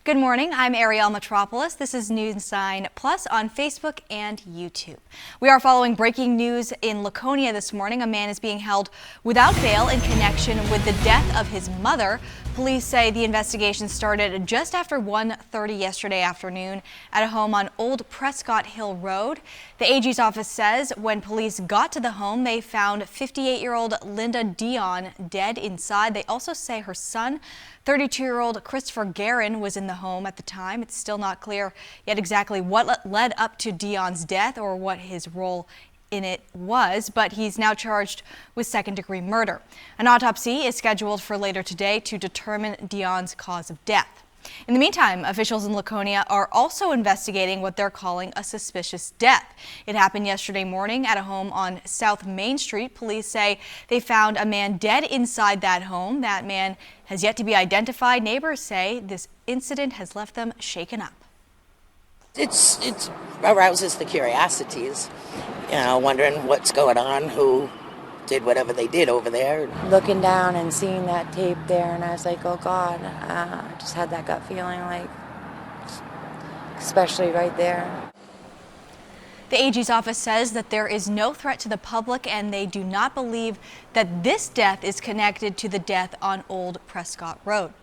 Good morning, I'm Arielle Mitropoulos. This is News9 Plus on Facebook and YouTube. We are following breaking news in Laconia this morning. A man is being held without bail in connection with the death of his mother. Police say the investigation started just after 1:30 yesterday afternoon at a home on Old Prescott Hill Road. The AG's office says when police got to the home, they found 58-year-old Linda Dion dead inside. They also say her son, 32-year-old Christopher Guerin, was in the home at the time. It's still not clear yet exactly what led up to Dion's death or what his role in it was, but he's now charged with second-degree murder. An autopsy is scheduled for later today to determine Dion's cause of death. In the meantime, officials in Laconia are also investigating what they're calling a suspicious death. It happened yesterday morning at a home on South Main Street. Police say they found a man dead inside that home. That man has yet to be identified. Neighbors say this incident has left them shaken up. It arouses the curiosities, wondering what's going on, who did whatever they did over there. Looking down and seeing that tape there, and I was like, oh God, I just had that gut feeling, like, especially right there. The AG's office says that there is no threat to the public and they do not believe that this death is connected to the death on Old Prescott Road.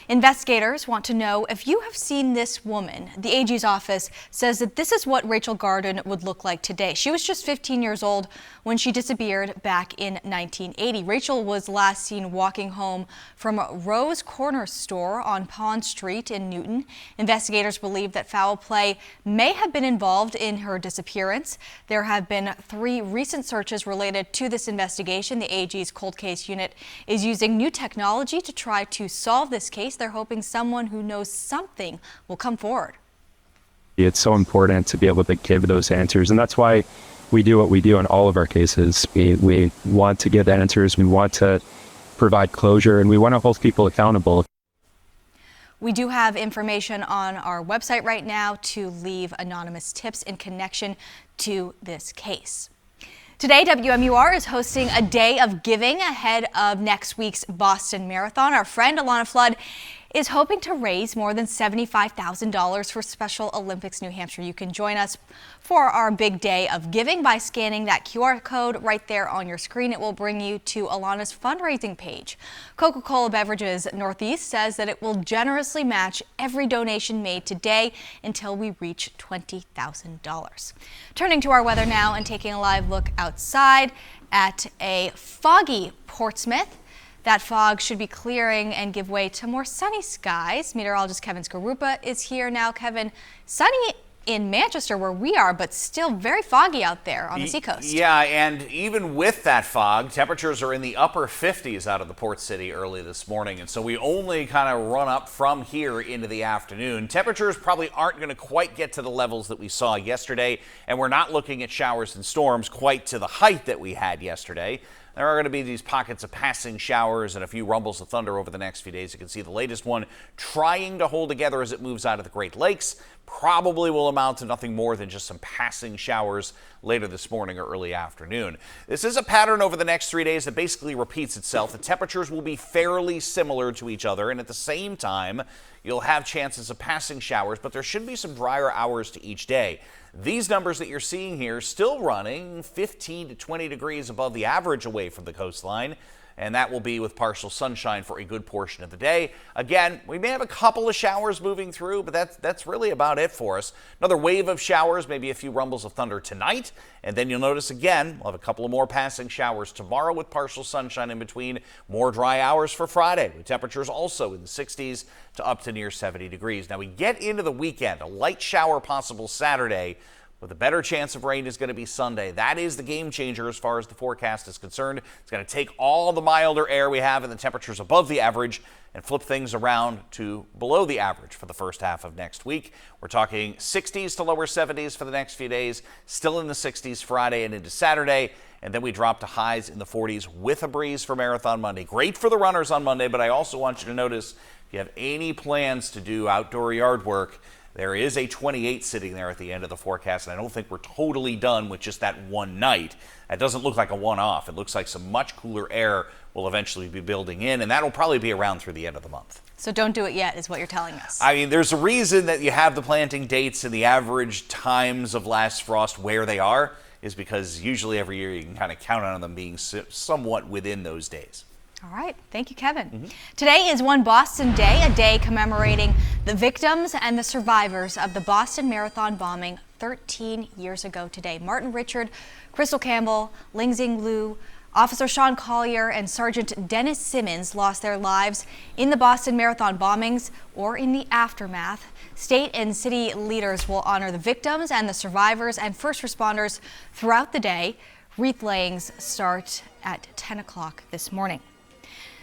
Investigators want to know if you have seen this woman. The AG's office says that this is what Rachel Garden would look like today. She was just 15 years old when she disappeared back in 1980. Rachel was last seen walking home from Rose Corner store on Pond Street in Newton. Investigators believe that foul play may have been involved in her disappearance. There have been 3 recent searches related to this investigation. The AG's cold case unit is using new technology to try to solve this case. They're hoping someone who knows something will come forward. It's so important to be able to give those answers, and that's why we do what we do in all of our cases. We want to give answers, we want to provide closure, and we want to hold people accountable. We do have information on our website right now to leave anonymous tips in connection to this case. Today, WMUR is hosting a day of giving ahead of next week's Boston Marathon. Our friend Alana Flood is hoping to raise more than $75,000 for Special Olympics New Hampshire. You can join us for our big day of giving by scanning that QR code right there on your screen. It will bring you to Alana's fundraising page. Coca-Cola Beverages Northeast says that it will generously match every donation made today until we reach $20,000. Turning to our weather now and taking a live look outside at a foggy Portsmouth. That fog should be clearing and give way to more sunny skies. Meteorologist Kevin Skarupa is here now. Kevin, sunny in Manchester where we are, but still very foggy out there on the seacoast. Yeah, and even with that fog, temperatures are in the upper 50s out of the port city early this morning, and so we only kind of run up from here into the afternoon. Temperatures probably aren't going to quite get to the levels that we saw yesterday, and we're not looking at showers and storms quite to the height that we had yesterday. There are going to be these pockets of passing showers and a few rumbles of thunder over the next few days. You can see the latest one trying to hold together as it moves out of the Great Lakes. Probably will amount to nothing more than just some passing showers later this morning or early afternoon. This is a pattern over the next 3 days that basically repeats itself. The temperatures will be fairly similar to each other, and at the same time, you'll have chances of passing showers, but there should be some drier hours to each day. These numbers that you're seeing here still running 15 to 20 degrees above the average away from the coastline, and that will be with partial sunshine for a good portion of the day. Again, we may have a couple of showers moving through, but that's really about it for us. Another wave of showers, maybe a few rumbles of thunder tonight, and then you'll notice again, we'll have a couple of more passing showers tomorrow with partial sunshine in between. More dry hours for Friday, with temperatures also in the 60s to up to near 70 degrees. Now we get into the weekend, a light shower possible Saturday, with a better chance of rain is going to be Sunday. That is the game changer as far as the forecast is concerned. It's going to take all the milder air we have and the temperatures above the average and flip things around to below the average for the first half of next week. We're talking 60s to lower 70s for the next few days, still in the 60s Friday and into Saturday, and then we drop to highs in the 40s with a breeze for Marathon Monday. Great for the runners on Monday, but I also want you to notice if you have any plans to do outdoor yard work, There is a 28 sitting there at the end of the forecast, and I don't think we're totally done with just that one night. That doesn't look like a one-off. It looks like some much cooler air will eventually be building in, and that'll probably be around through the end of the month. So don't do it yet, is what you're telling us. I mean, there's a reason that you have the planting dates and the average times of last frost where they are, is because usually every year you can kind of count on them being somewhat within those days. All right. Thank you, Kevin. Today is One Boston Day, a day commemorating the victims and the survivors of the Boston Marathon bombing 13 years ago today. Martin Richard, Crystal Campbell, Ling Xing Lu, Officer Sean Collier, and Sergeant Dennis Simmons lost their lives in the Boston Marathon bombings or in the aftermath. State and city leaders will honor the victims and the survivors and first responders throughout the day. Wreath layings start at 10 o'clock this morning.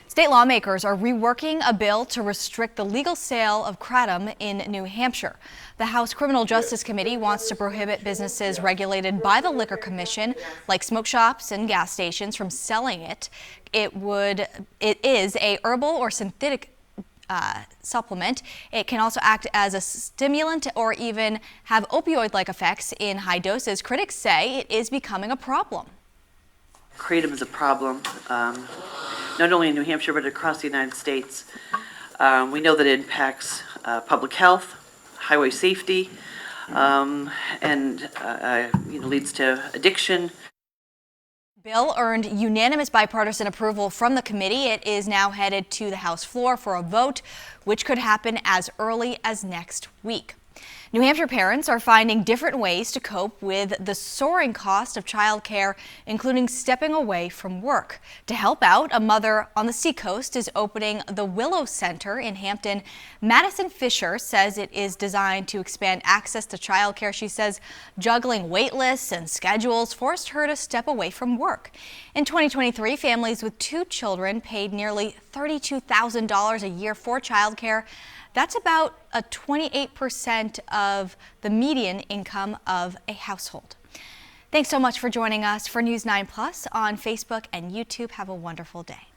State lawmakers are reworking a bill to restrict the legal sale of Kratom in New Hampshire. The House Criminal Justice Committee wants to prohibit businesses regulated by the Liquor Commission, like smoke shops and gas stations, from selling it. It is a herbal or synthetic supplement. It can also act as a stimulant or even have opioid-like effects in high doses. Critics say it is becoming a problem. Kratom is a problem, not only in New Hampshire but across the United States. We know that it impacts public health, highway safety, and leads to addiction. Bill earned unanimous bipartisan approval from the committee. It is now headed to the House floor for a vote, which could happen as early as next week. New Hampshire parents are finding different ways to cope with the soaring cost of childcare, including stepping away from work. To help out, a mother on the Seacoast is opening the Willow Center in Hampton. Madison Fisher says it is designed to expand access to childcare. She says juggling wait lists and schedules forced her to step away from work. In 2023, families with 2 children paid nearly $32,000 a year for childcare. That's about a 28% of the median income of a household. Thanks so much for joining us for News 9 Plus on Facebook and YouTube. Have a wonderful day.